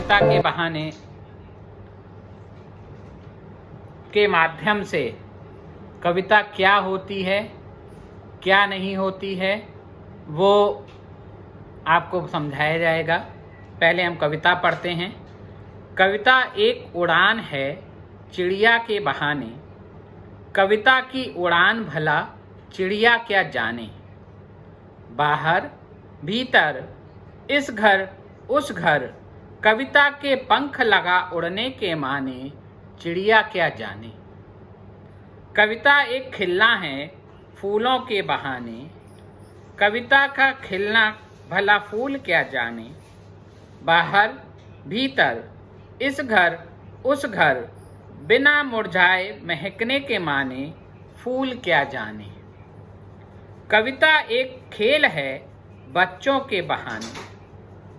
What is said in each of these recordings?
कविता के बहाने के माध्यम से कविता क्या होती है, क्या नहीं होती है, वो आपको समझाया जाएगा। पहले हम कविता पढ़ते हैं। कविता एक उड़ान है चिड़िया के बहाने, कविता की उड़ान भला चिड़िया क्या जाने। बाहर भीतर इस घर उस घर, कविता के पंख लगा उड़ने के माने चिड़िया क्या जाने। कविता एक खिलना है फूलों के बहाने, कविता का खिलना भला फूल क्या जाने। बाहर भीतर इस घर उस घर, बिना मुरझाए महकने के माने फूल क्या जाने। कविता एक खेल है बच्चों के बहाने,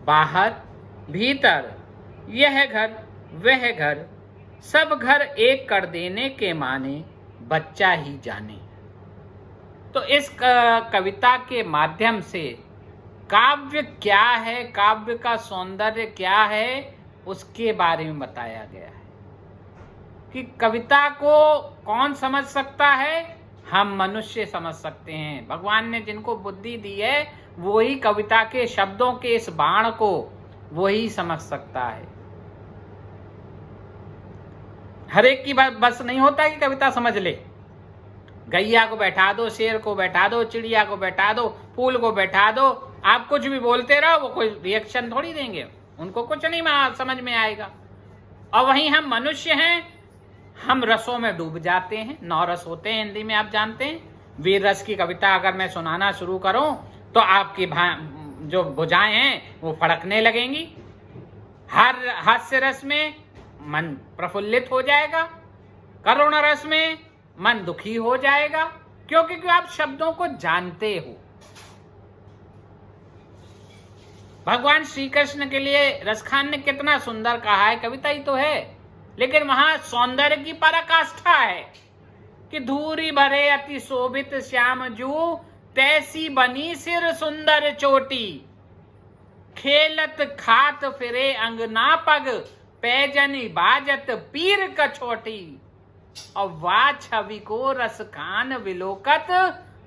बाहर भीतर यह घर वह घर, सब घर एक कर देने के माने बच्चा ही जाने। तो इस कविता के माध्यम से काव्य क्या है, काव्य का सौंदर्य क्या है, उसके बारे में बताया गया है कि कविता को कौन समझ सकता है। हम मनुष्य समझ सकते हैं। भगवान ने जिनको बुद्धि दी है वही कविता के शब्दों के इस बाण को वही समझ सकता है। हर एक की बस नहीं होता कि कविता समझ ले। गैया को बैठा दो, शेर को बैठा दो, चिड़िया को बैठा दो, फूल को बैठा दो, आप कुछ भी बोलते रहो, वो कोई रिएक्शन थोड़ी देंगे, उनको कुछ नहीं समझ में आएगा। और वहीं हम मनुष्य हैं, हम रसों में डूब जाते हैं। 9 रस होते हैं हिंदी में, आप जानते हैं। वीर रस की कविता अगर मैं सुनाना शुरू करूं तो आपकी जो भुजाएं हैं वो फड़कने लगेंगी। हर हास्य रस में मन प्रफुल्लित हो जाएगा, करुण रस में मन दुखी हो जाएगा, क्योंकि आप शब्दों को जानते हो। भगवान श्री कृष्ण के लिए रसखान ने कितना सुंदर कहा है, कविता ही तो है, लेकिन वहां सौंदर्य की पराकाष्ठा है कि धूरी भरे अति शोभित श्याम जू, तैसी बनी सिर सुंदर चोटी। खेलत खात फिरे अंगना पग, पैजनी बाजत पीर कछोटी। और वा छवि को रस खान विलोकत,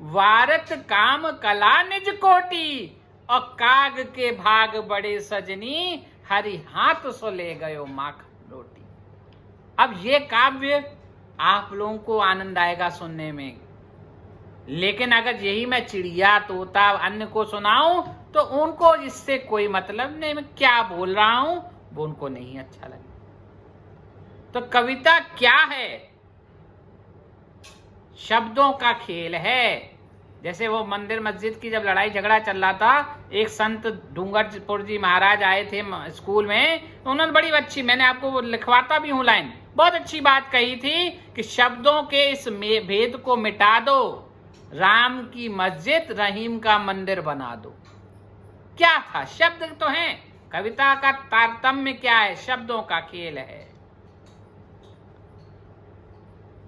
वारत काम कला निज कोटी। और काग के भाग बड़े सजनी, हरि हाथ सो ले गयो माखन रोटी। अब ये काव्य आप लोगों को आनंद आएगा सुनने में, लेकिन अगर यही मैं चिड़िया तोता अन्य को सुनाऊं तो उनको इससे कोई मतलब नहीं, मैं क्या बोल रहा हूं वो उनको नहीं अच्छा लगे। तो कविता क्या है? शब्दों का खेल है। जैसे वो मंदिर मस्जिद की जब लड़ाई झगड़ा चल रहा था, एक संत डूंगरपुर जी महाराज आए थे स्कूल में, तो उन्होंने बड़ी अच्छी, मैंने आपको लिखवाता भी हूं लाइन, बहुत अच्छी बात कही थी कि शब्दों के इस भेद को मिटा दो, राम की मस्जिद रहीम का मंदिर बना दो। क्या था? शब्द तो हैं। कविता का तारतम्य क्या है? शब्दों का खेल है।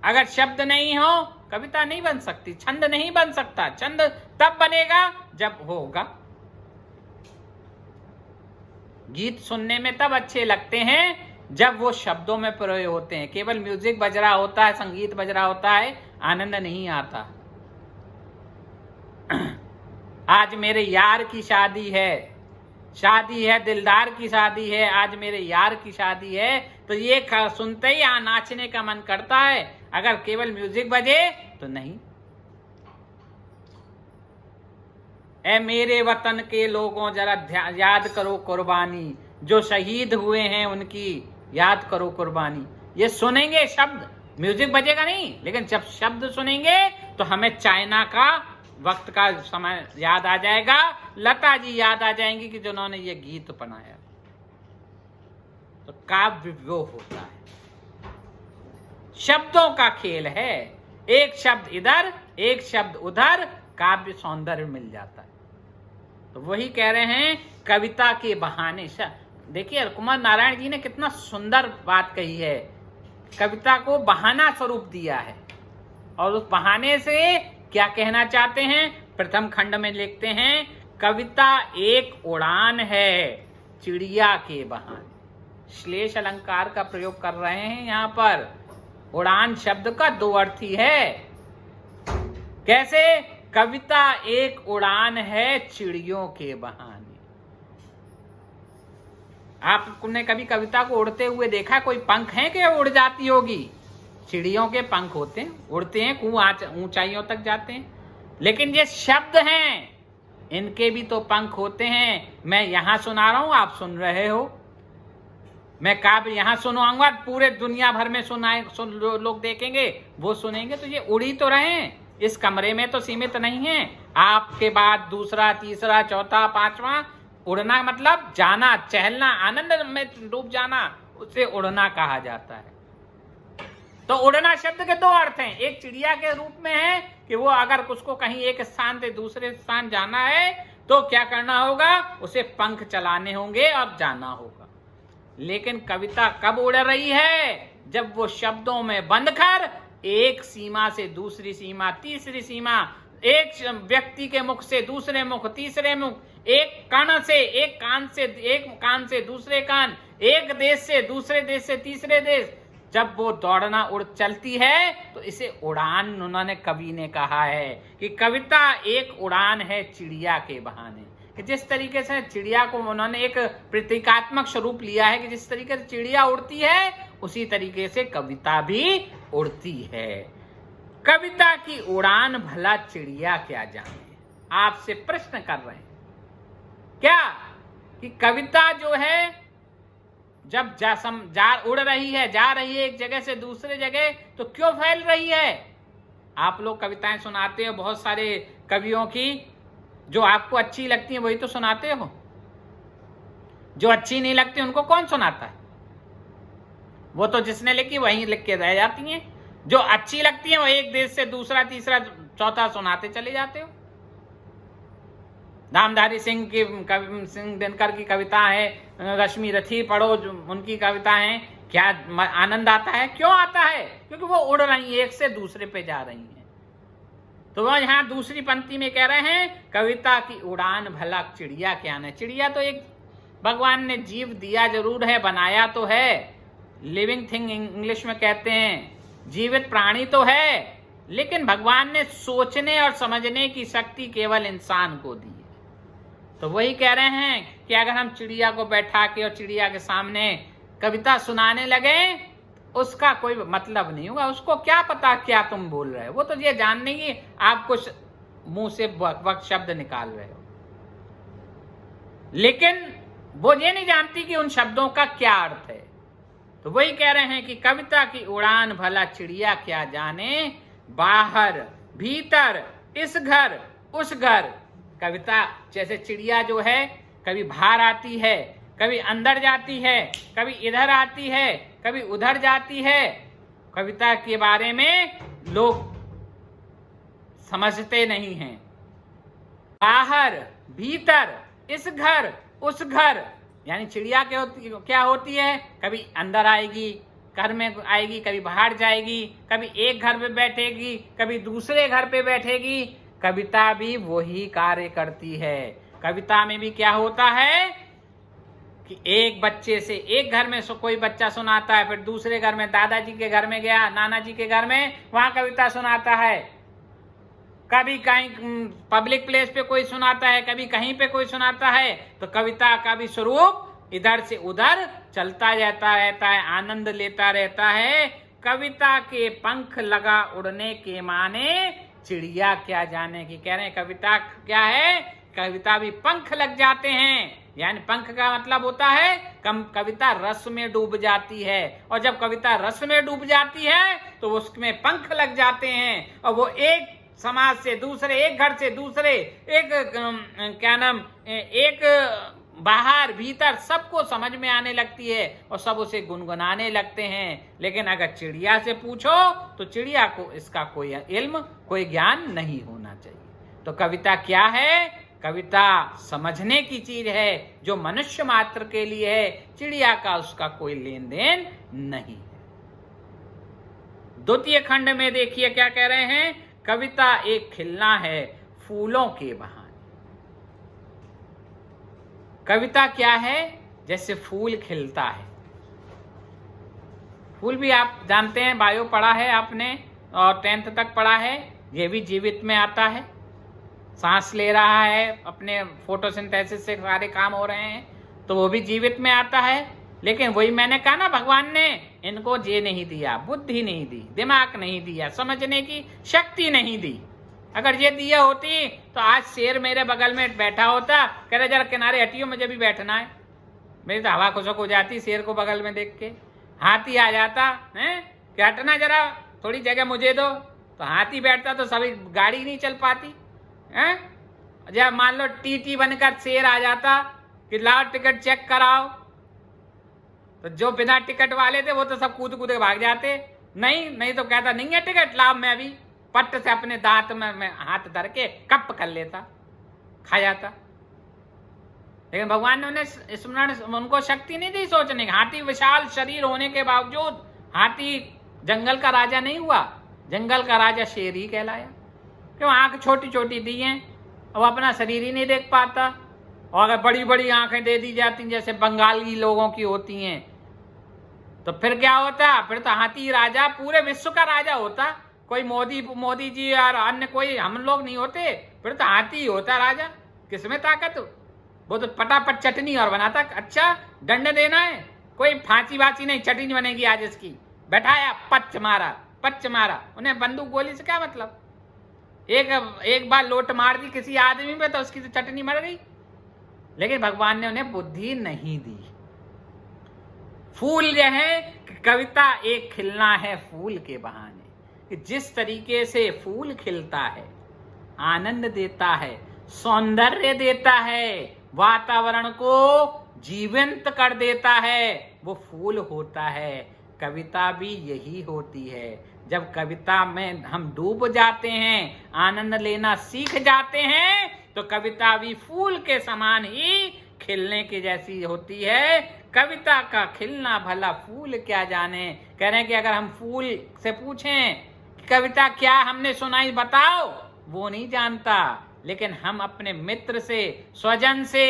अगर शब्द नहीं हो कविता नहीं बन सकती, छंद नहीं बन सकता। छंद तब बनेगा जब होगा। गीत सुनने में तब अच्छे लगते हैं जब वो शब्दों में प्रयोग होते हैं। केवल म्यूजिक बज रहा होता है, संगीत बज रहा होता है, आनंद नहीं आता। आज मेरे यार की शादी है, दिलदार की शादी है, आज मेरे यार की शादी है, तो ये सुनते ही नाचने का मन करता है। अगर केवल म्यूजिक बजे तो नहीं। ए मेरे वतन के लोगों जरा याद करो कुर्बानी, जो शहीद हुए हैं उनकी याद करो कुर्बानी। ये सुनेंगे शब्द, म्यूजिक बजेगा नहीं, लेकिन जब शब्द सुनेंगे तो हमें चाइना का वक्त का समय याद आ जाएगा, लता जी याद आ जाएंगी कि जिन्होंने ये गीत बनाया। तो काव्य वो होता है, शब्दों का खेल है। एक शब्द इधर एक शब्द उधर, काव्य सौंदर्य मिल जाता है। तो वही कह रहे हैं कविता के बहाने। देखिए कुमार नारायण जी ने कितना सुंदर बात कही है, कविता को बहाना स्वरूप दिया है। और उस बहाने से क्या कहना चाहते हैं? प्रथम खंड में लिखते हैं, कविता एक उड़ान है चिड़िया के बहाने। श्लेष अलंकार का प्रयोग कर रहे हैं यहाँ पर। उड़ान शब्द का दो अर्थ ही है। कैसे? कविता एक उड़ान है चिड़ियों के बहाने। आपने कभी कविता को उड़ते हुए देखा? कोई पंख है कि उड़ जाती होगी? चिड़ियों के पंख होते हैं, उड़ते हैं, खूब ऊंचाइयों तक जाते हैं। लेकिन ये शब्द हैं, इनके भी तो पंख होते हैं। मैं यहां सुना रहा हूं, आप सुन रहे हो। मैं काव्य यहां सुनाऊंगा, पूरे दुनिया भर में लोग देखेंगे, वो सुनेंगे, तो ये उड़ी तो रहे हैं। इस कमरे में तो सीमित नहीं है। आपके बाद दूसरा, तीसरा, चौथा, पांचवा। उड़ना मतलब जाना, चहलना, आनंद में डूब जाना, उसे उड़ना कहा जाता है। तो उड़ना शब्द के दो अर्थ हैं। एक चिड़िया के रूप में है कि वो अगर उसको कहीं एक स्थान से दूसरे स्थान जाना है तो क्या करना होगा? उसे पंख चलाने होंगे और जाना होगा। लेकिन कविता कब उड़ रही है? जब वो शब्दों में बंद कर एक सीमा से दूसरी सीमा, तीसरी सीमा, एक व्यक्ति के मुख से दूसरे मुख, तीसरे मुख, एक कण से, एक कान से दूसरे कान, एक देश से दूसरे देश से तीसरे देश, जब वो दौड़ना उड़ चलती है तो इसे उड़ान उन्होंने कवि ने कहा है कि कविता एक उड़ान है चिड़िया के बहाने। कि जिस तरीके से चिड़िया को उन्होंने एक प्रतीकात्मक स्वरूप लिया है कि जिस तरीके से चिड़िया उड़ती है उसी तरीके से कविता भी उड़ती है। कविता की उड़ान भला चिड़िया क्या जाने। आपसे प्रश्न कर रहे हैं क्या कि कविता जो है जब उड़ रही है, जा रही है एक जगह से दूसरे जगह, तो क्यों फैल रही है? आप लोग कविताएं सुनाते हो बहुत सारे कवियों की, जो आपको अच्छी लगती है वही तो सुनाते हो। जो अच्छी नहीं लगती उनको कौन सुनाता है? वो तो जिसने लिखी वही लिख के रह जाती हैं। जो अच्छी लगती है वो एक देश से दूसरा, तीसरा, चौथा सुनाते चले जाते हो। धामधारी सिंह दिनकर की कविता है, रश्मि रथी पढ़ो उनकी कविता है, क्या आनंद आता है? क्यों आता है? क्योंकि वो उड़ रही है, एक से दूसरे पे जा रही हैं। तो वह यहाँ दूसरी पंक्ति में कह रहे हैं कविता की उड़ान भला चिड़िया क्या न। चिड़िया तो एक भगवान ने जीव दिया जरूर है, बनाया तो है, लिविंग थिंग इंग्लिश में कहते हैं, जीवित प्राणी तो है, लेकिन भगवान ने सोचने और समझने की शक्ति केवल इंसान को दी है। तो वही कह रहे हैं कि अगर हम चिड़िया को बैठा के और चिड़िया के सामने कविता सुनाने लगे, उसका कोई मतलब नहीं होगा। उसको क्या पता क्या तुम बोल रहे हो। वो तो ये जानने की आप कुछ मुंह से वक्त शब्द निकाल रहे हो, लेकिन वो ये नहीं जानती कि उन शब्दों का क्या अर्थ है। तो वही कह रहे हैं कि कविता की उड़ान भला चिड़िया क्या जाने, बाहर भीतर इस घर उस घर। कविता जैसे चिड़िया जो है कभी बाहर आती है, कभी अंदर जाती है, कभी इधर आती है, कभी उधर जाती है। कविता के बारे में लोग समझते नहीं हैं। बाहर भीतर इस घर उस घर, यानी चिड़िया क्या होती है? कभी अंदर आएगी, घर में आएगी, कभी बाहर जाएगी, कभी एक घर पे बैठेगी, कभी दूसरे घर पे बैठेगी। कविता भी वही कार्य करती है। कविता में भी क्या होता है कि एक बच्चे से एक घर में कोई बच्चा सुनाता है, फिर दूसरे घर में दादाजी के घर में गया, नाना जी के घर में, वहां कविता सुनाता है। कभी कहीं पब्लिक प्लेस पे कोई सुनाता है, कभी कहीं पे कोई सुनाता है। तो कविता का भी स्वरूप इधर से उधर चलता रहता है, आनंद लेता रहता है। कविता के पंख लगा उड़ने के माने चिड़िया क्या जाने की। कह रहे हैं कविता क्या है? कविता भी पंख लग जाते हैं। यानी पंख का मतलब होता है कविता रस में डूब जाती है, और जब कविता रस में डूब जाती है तो उसमें पंख लग जाते हैं, और वो एक समाज से दूसरे, एक घर से दूसरे, एक बाहर भीतर सबको समझ में आने लगती है और सब उसे गुनगुनाने लगते हैं। लेकिन अगर चिड़िया से पूछो तो चिड़िया को इसका कोई इल्म, कोई ज्ञान नहीं होना चाहिए। तो कविता क्या है? कविता समझने की चीज है जो मनुष्य मात्र के लिए है। चिड़िया का उसका कोई लेन देन नहीं है। द्वितीय खंड में देखिए क्या कह रहे हैं, कविता एक खिलना है फूलों के बहाने। कविता क्या है? जैसे फूल खिलता है, फूल भी आप जानते हैं, बायो पढ़ा है आपने और 10th तक पढ़ा है, ये भी जीवित में आता है, सांस ले रहा है, अपने फोटोसिंथेसिस से सारे काम हो रहे हैं, तो वो भी जीवित में आता है। लेकिन वही मैंने कहा ना, भगवान ने इनको ये नहीं दिया, बुद्धि नहीं दी, दिमाग नहीं दिया, समझने की शक्ति नहीं दी। अगर ये दिया होती तो आज शेर मेरे बगल में बैठा होता, कह रहे जरा किनारे हटियो, मुझे भी बैठना है। मेरी तो हवा खुशक हो जाती शेर को बगल में देख के। हाथी आ जाता है कि हटना जरा, थोड़ी जगह मुझे दो, तो हाथी बैठता तो सभी गाड़ी नहीं चल पाती है। जब मान लो टीटी बनकर शेर आ जाता कि लाओ टिकट चेक कराओ, तो जो बिना टिकट वाले थे वो तो सब कूद कूद के भाग जाते। नहीं तो कहता नहीं है टिकट, लाओ, मैं भी पट्ट से अपने दांत में हाथ धर के कप कर लेता, खा जाता। लेकिन भगवान ने उन्हें स्मरण, उनको शक्ति नहीं दी सोचने की। हाथी विशाल शरीर होने के बावजूद हाथी जंगल का राजा नहीं हुआ, जंगल का राजा शेर ही कहलाया। क्यों? आंख छोटी छोटी दी हैं, वो अपना शरीर ही नहीं देख पाता। और अगर बड़ी बड़ी आंखें दे दी जाती जैसे बंगाली लोगों की होती हैं, तो फिर क्या होता? फिर तो हाथी राजा पूरे विश्व का राजा होता। कोई मोदी जी और अन्य कोई हम लोग नहीं होते, फिर तो हाथी ही होता राजा। किसमें ताकत? वो तो पटापट चटनी और बनाता। अच्छा, दंड देना है, कोई फांसी वाची नहीं, चटनी बनेगी आज इसकी। बैठाया, पच मारा। उन्हें बंदूक गोली से क्या मतलब? एक बार लोट मार दी किसी आदमी पे तो उसकी तो चटनी मर गई। लेकिन भगवान ने उन्हें बुद्धि नहीं दी। फूल यह है कि कविता एक खिलना है फूल के बहाने, कि जिस तरीके से फूल खिलता है, आनंद देता है, सौंदर्य देता है, वातावरण को जीवंत कर देता है, वो फूल होता है। कविता भी यही होती है। जब कविता में हम डूब जाते हैं, आनंद लेना सीख जाते हैं, तो कविता भी फूल के समान ही खिलने की जैसी होती है। कविता का खिलना भला फूल क्या जाने। कह रहे हैं कि अगर हम फूल से पूछें कि कविता क्या हमने सुनाई बताओ, वो नहीं जानता। लेकिन हम अपने मित्र से, स्वजन से,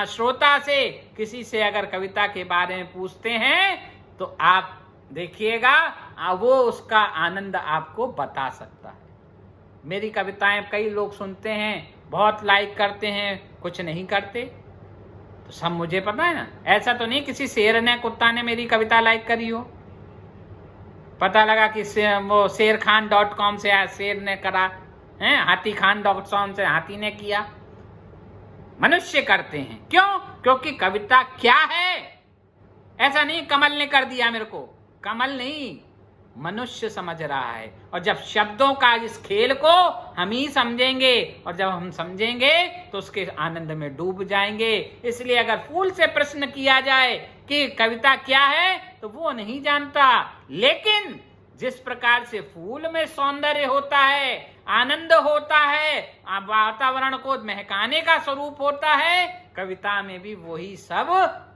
श्रोता से, किसी से अगर कविता के बारे में पूछते हैं तो आप देखिएगा वो उसका आनंद आपको बता सकता है। मेरी कविताएं कई लोग सुनते हैं, बहुत लाइक करते हैं, कुछ नहीं करते, तो सब मुझे पता है ना। ऐसा तो नहीं किसी शेर ने, कुत्ता ने मेरी कविता लाइक करी हो। पता लगा कि वो शेरखान.com से शेर ने करा है, हाथीखान.com से हाथी ने किया। मनुष्य करते हैं। क्यों? क्योंकि कविता क्या है? ऐसा नहीं कमल ने कर दिया मेरे को, कमल नहीं, मनुष्य समझ रहा है। और जब शब्दों का इस खेल को हम ही समझेंगे, और जब हम समझेंगे तो उसके आनंद में डूब जाएंगे। इसलिए अगर फूल से प्रश्न किया जाए कि कविता क्या है, तो वो नहीं जानता। लेकिन जिस प्रकार से फूल में सौंदर्य होता है, आनंद होता है, वातावरण को महकाने का स्वरूप होता है, कविता में भी वही सब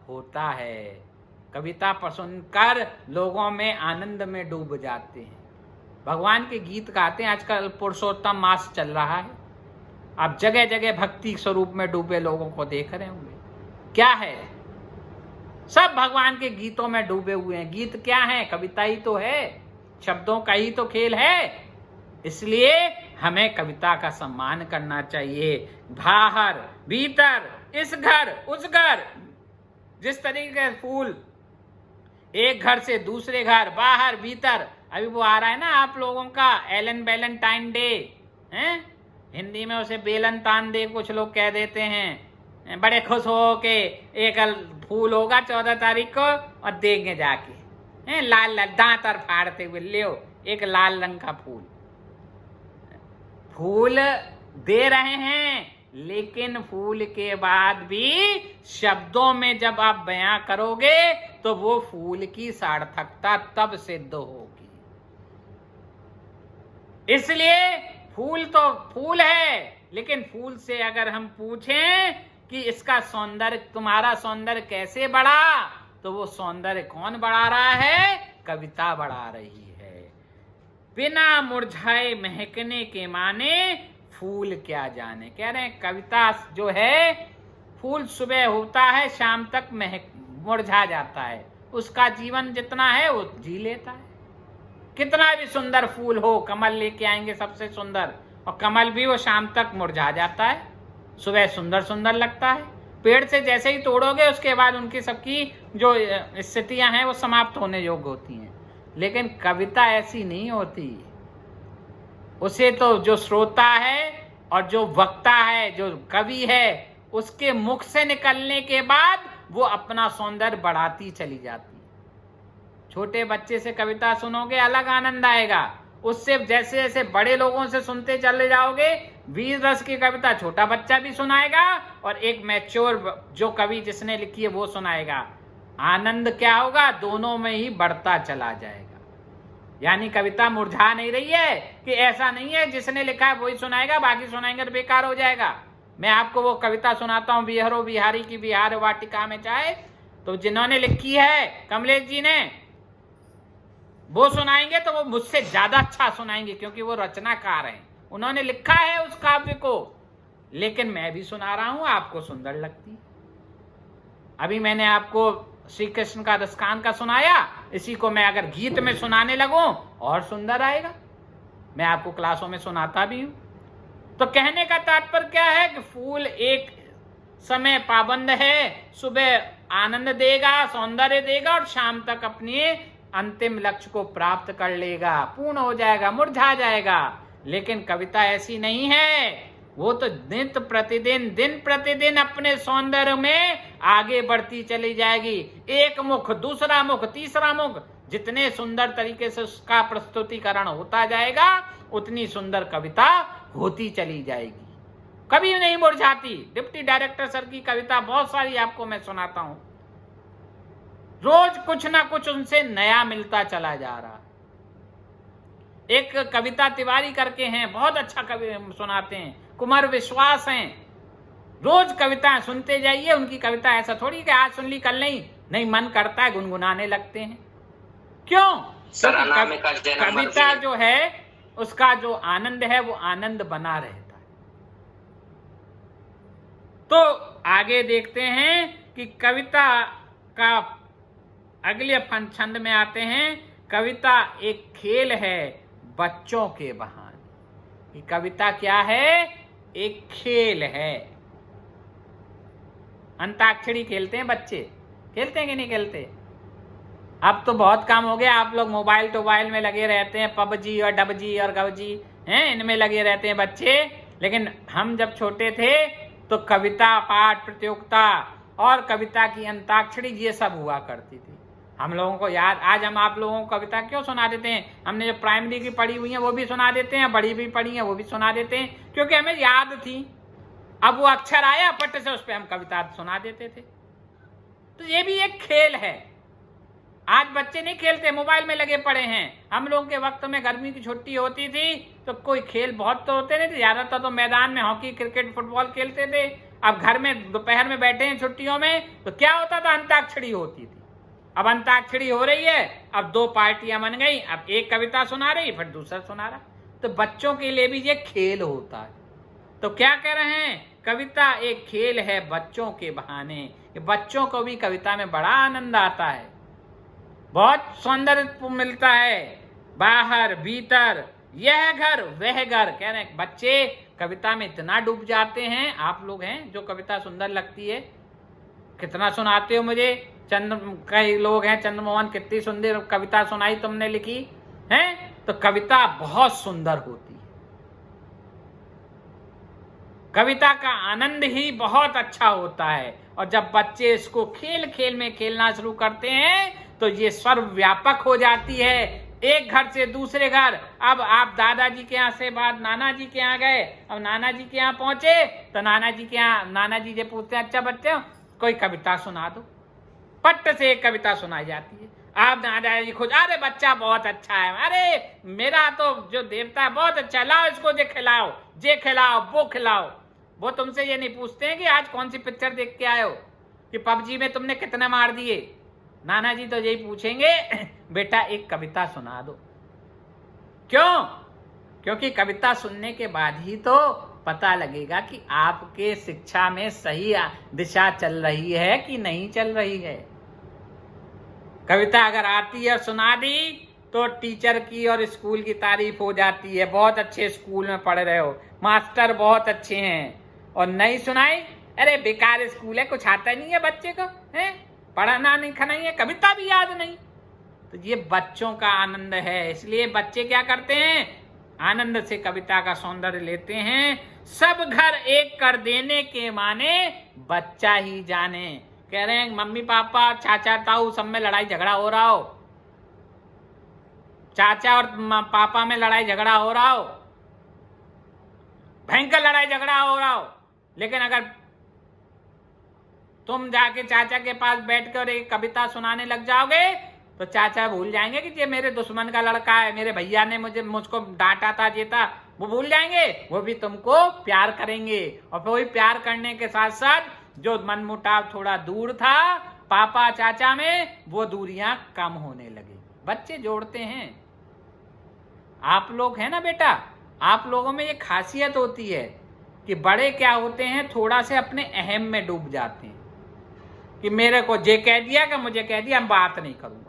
होता है। कविता सुनकर लोगों में आनंद में डूब जाते हैं। भगवान के गीत गाते हैं। आजकल पुरुषोत्तम मास चल रहा है, आप जगह जगह भक्ति स्वरूप में डूबे लोगों को देख रहे होंगे। क्या है? सब भगवान के गीतों में डूबे हुए हैं। गीत क्या है? कविता ही तो है, शब्दों का ही तो खेल है। इसलिए हमें कविता का सम्मान करना चाहिए। बाहर भीतर, इस घर उस घर, जिस तरीके के फूल एक घर से दूसरे घर, बाहर भीतर। अभी वो आ रहा है ना आप लोगों का एलन वैलेंटाइन डे है, हिंदी में उसे बेलनतान डे कुछ लोग कह देते हैं। बड़े खुश हो के एक फूल होगा 14 तारीख को और देंगे जाके लाल लाल दांत और फाड़ते हुए, लियो एक लाल रंग का फूल दे रहे हैं। लेकिन फूल के बाद भी शब्दों में जब आप बयां करोगे तो वो फूल की सार्थकता तब सिद्ध होगी। इसलिए फूल तो फूल है, लेकिन फूल से अगर हम पूछें कि इसका सौंदर्य, तुम्हारा सौंदर्य कैसे बढ़ा, तो वो सौंदर्य कौन बढ़ा रहा है? कविता बढ़ा रही है। बिना मुरझाए महकने के माने फूल क्या जाने। कह रहे हैं कविता जो है, फूल सुबह होता है शाम तक मुरझा जाता है, उसका जीवन जितना है वो जी लेता है। कितना भी सुंदर फूल हो, कमल लेके आएंगे सबसे सुंदर, और कमल भी वो शाम तक मुरझा जाता है, सुबह सुंदर सुंदर लगता है। पेड़ से जैसे ही तोड़ोगे उसके बाद उनकी सबकी जो स्थितियां हैं वो समाप्त होने योग्य होती हैं। लेकिन कविता ऐसी नहीं होती। उसे तो जो श्रोता है और जो वक्ता है, जो कवि है, उसके मुख से निकलने के बाद वो अपना सौंदर्य बढ़ाती चली जाती है। छोटे बच्चे से कविता सुनोगे अलग आनंद आएगा, उससे जैसे जैसे बड़े लोगों से सुनते चले जाओगे, वीर रस की कविता छोटा बच्चा भी सुनाएगा और एक मैच्योर जो कवि जिसने लिखी है वो सुनाएगा। आनंद क्या होगा, दोनों में ही बढ़ता चला जाएगा। यानी कविता मुरझा नहीं रही है कि ऐसा नहीं है जिसने लिखा है वही सुनाएगा, बाकी सुनाएंगे तो बेकार हो जाएगा। मैं आपको वो कविता सुनाता हूँ, बिहारो बिहारी की बिहार वाटिका में चाहे, तो जिन्होंने लिखी है कमलेश जी ने, वो सुनाएंगे तो वो मुझसे ज्यादा अच्छा सुनाएंगे, क्योंकि वो रचनाकार हैं, उन्होंने लिखा है उस काव्य को। लेकिन मैं भी सुना रहा हूं, आपको सुंदर लगती। अभी मैंने आपको श्री कृष्ण का रसकान का सुनाया, इसी को मैं अगर गीत में सुनाने लगूं और सुंदर आएगा। मैं आपको क्लासों में सुनाता भी हूं। तो कहने का तात्पर्य क्या है कि फूल एक समय पाबंद है, सुबह आनंद देगा, सौंदर्य देगा और शाम तक अपने अंतिम लक्ष्य को प्राप्त कर लेगा, पूर्ण हो जाएगा, मुरझा जाएगा। लेकिन कविता ऐसी नहीं है, वो तो नित्य प्रतिदिन, दिन प्रतिदिन अपने सौंदर्य में आगे बढ़ती चली जाएगी। एक मुख, दूसरा मुख, तीसरा मुख, जितने सुंदर तरीके से उसका प्रस्तुतिकरण होता जाएगा उतनी सुंदर कविता होती चली जाएगी, कभी नहीं मुरझाती। डिप्टी डायरेक्टर सर की कविता बहुत सारी आपको मैं सुनाता हूं, रोज कुछ ना कुछ उनसे नया मिलता चला जा रहा। एक कविता तिवारी करके हैं, बहुत अच्छा कवि सुनाते हैं, कुमार विश्वास हैं। रोज कविताएं सुनते जाइए, उनकी कविता ऐसा थोड़ी कि आज सुन ली कल नहीं, मन करता है गुनगुनाने लगते हैं। क्यों? कविता जो है उसका जो आनंद है वो आनंद बना रहता है। तो आगे देखते हैं कि कविता का अगले छंद में आते हैं। कविता एक खेल है बच्चों के बहाने। कि कविता क्या है? एक खेल है। अंताक्षरी खेलते हैं बच्चे, खेलते हैं कि नहीं खेलते? अब तो बहुत कम हो गया, आप लोग मोबाइल में लगे रहते हैं, पबजी और डबजी और गवजी हैं, इनमें लगे रहते हैं बच्चे। लेकिन हम जब छोटे थे तो कविता पाठ प्रतियोगिता और कविता की अंताक्षरी ये सब हुआ करती थी। हम लोगों को याद, आज हम आप लोगों को कविता क्यों सुना देते हैं? हमने जो प्राइमरी की पढ़ी हुई है वो भी सुना देते हैं, बड़ी भी पढ़ी है वो भी सुना देते हैं, क्योंकि हमें याद थी। अब वो अक्षर आया पट से उस पर हम कविता सुना देते थे। तो ये भी एक खेल है। आज बच्चे नहीं खेलते, मोबाइल में लगे पड़े हैं। हम लोगों के वक्त में गर्मी की छुट्टी होती थी तो कोई खेल बहुत तो होते नहीं थे, ज्यादातर तो मैदान में हॉकी क्रिकेट फुटबॉल खेलते थे। अब घर में दोपहर में बैठे हैं छुट्टियों में तो क्या होता था? अंताक्षरी होती थी। अब अंताक्षरी हो रही है, अब दो पार्टियां बन गई, अब एक कविता सुना रही फिर दूसरा सुना रहा। तो बच्चों के लिए भी ये खेल होता है। तो क्या कह रहे हैं? कविता एक खेल है बच्चों के बहाने। बच्चों को भी कविता में बड़ा आनंद आता है, बहुत सौंदर्य मिलता है, बाहर भीतर, यह घर वह घर। कह रहे हैं बच्चे कविता में इतना डूब जाते हैं। आप लोग हैं जो कविता सुंदर लगती है, कितना सुनाते हो मुझे। कई लोग हैं, चंद्रमोहन कितनी सुंदर कविता सुनाई तुमने लिखी है। तो कविता बहुत सुंदर होती है, कविता का आनंद ही बहुत अच्छा होता है। और जब बच्चे इसको खेल खेल में खेलना शुरू करते हैं तो ये सर्वव्यापक हो जाती है, एक घर से दूसरे घर। अब आप दादाजी के यहाँ से बाद नाना जी के यहाँ गए, अब नाना जी के यहाँ पहुंचे तो नाना जी के यहाँ नाना जी से पूछते हैं, अच्छा बच्चे कोई कविता सुना दो। पट्ट से एक कविता सुनाई जाती है। आप दादाजी खुद, अरे बच्चा बहुत अच्छा है, अरे मेरा तो जो देवता है बहुत अच्छा, लाओ इसको जे खिलाओ, जे खिलाओ वो खिलाओ। वो तुमसे ये नहीं पूछते हैं कि आज कौन सी पिक्चर देख के आए हो, कि पबजी में तुमने कितने मार दिए। नाना जी तो यही पूछेंगे, बेटा एक कविता सुना दो। क्यों? क्योंकि कविता सुनने के बाद ही तो पता लगेगा कि आपके शिक्षा में सही दिशा चल रही है कि नहीं चल रही है। कविता अगर आती है सुना दी तो टीचर की और स्कूल की तारीफ हो जाती है, बहुत अच्छे स्कूल में पढ़ रहे हो, मास्टर बहुत अच्छे हैं। और नहीं सुनाई, अरे बेकार स्कूल है, कुछ आता नहीं है बच्चे को, है पढ़ना नहीं खाना है, कविता भी याद नहीं। तो ये बच्चों का आनंद है, इसलिए बच्चे क्या करते हैं, आनंद से कविता का सौंदर्य लेते हैं। सब घर एक कर देने के माने बच्चा ही जाने। कह रहे हैं मम्मी पापा चाचा ताऊ सब में लड़ाई झगड़ा हो रहा हो, चाचा और पापा में लड़ाई झगड़ा हो रहा हो, भयंकर लड़ाई झगड़ा हो रहा हो, लेकिन अगर तुम जाके चाचा के पास बैठकर एक कविता सुनाने लग जाओगे तो चाचा भूल जाएंगे कि ये मेरे दुश्मन का लड़का है, मेरे भैया ने मुझको डांटा था, ये था, वो भूल जाएंगे। वो भी तुमको प्यार करेंगे और फिर वही प्यार करने के साथ साथ जो मनमुटाव थोड़ा दूर था पापा चाचा में, वो दूरियां कम होने लगी। बच्चे जोड़ते हैं। आप लोग हैं ना बेटा, आप लोगों में ये खासियत होती है कि बड़े क्या होते हैं, थोड़ा से अपने अहम में डूब जाते हैं कि मेरे को जे कह दिया कि मुझे कह दिया, हम बात नहीं करूंगा।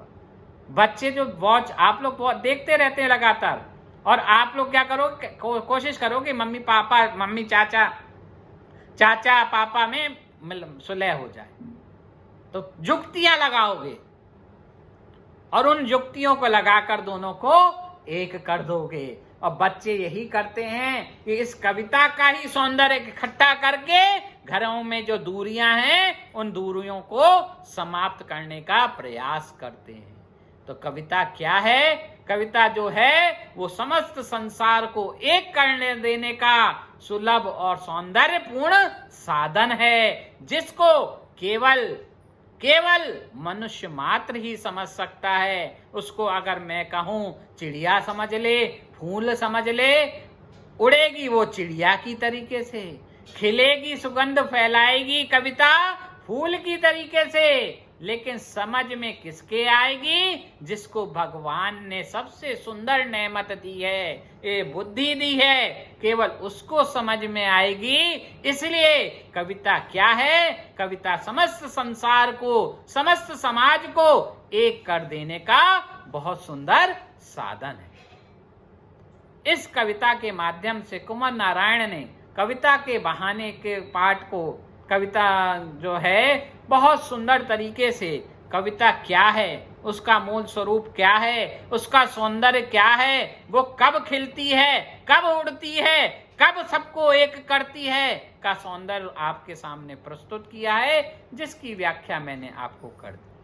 बच्चे जो वॉच आप लोग बहुत देखते रहते हैं लगातार, और आप लोग क्या करो, कोशिश करो कि मम्मी पापा मम्मी चाचा पापा में सुलह हो जाए, तो युक्तियां लगाओगे और उन युक्तियों को लगाकर दोनों को एक कर दोगे। और बच्चे यही करते हैं कि इस कविता का ही सौंदर्य इकट्ठा करके घरों में जो दूरियां हैं उन दूरियों को समाप्त करने का प्रयास करते हैं। तो कविता क्या है, कविता जो है वो समस्त संसार को एक करने देने का सुलभ और सौंदर्यपूर्ण साधन है, जिसको केवल मनुष्य मात्र ही समझ सकता है। उसको अगर मैं कहूं चिड़िया समझ ले, फूल समझ ले, उड़ेगी वो चिड़िया की तरीके से, खिलेगी सुगंध फैलाएगी कविता फूल की तरीके से, लेकिन समझ में किसके आएगी, जिसको भगवान ने सबसे सुंदर नेमत दी है, ये बुद्धि दी है, केवल उसको समझ में आएगी। इसलिए कविता क्या है, कविता समस्त संसार को, समस्त समाज को एक कर देने का बहुत सुंदर साधन है। इस कविता के माध्यम से कुंवर नारायण ने कविता के बहाने के पाठ को, कविता जो है बहुत सुंदर तरीके से, कविता क्या है, उसका मूल स्वरूप क्या है, उसका सौंदर्य क्या है, वो कब खिलती है, कब उड़ती है, कब सबको एक करती है, का सौंदर्य आपके सामने प्रस्तुत किया है, जिसकी व्याख्या मैंने आपको कर दी।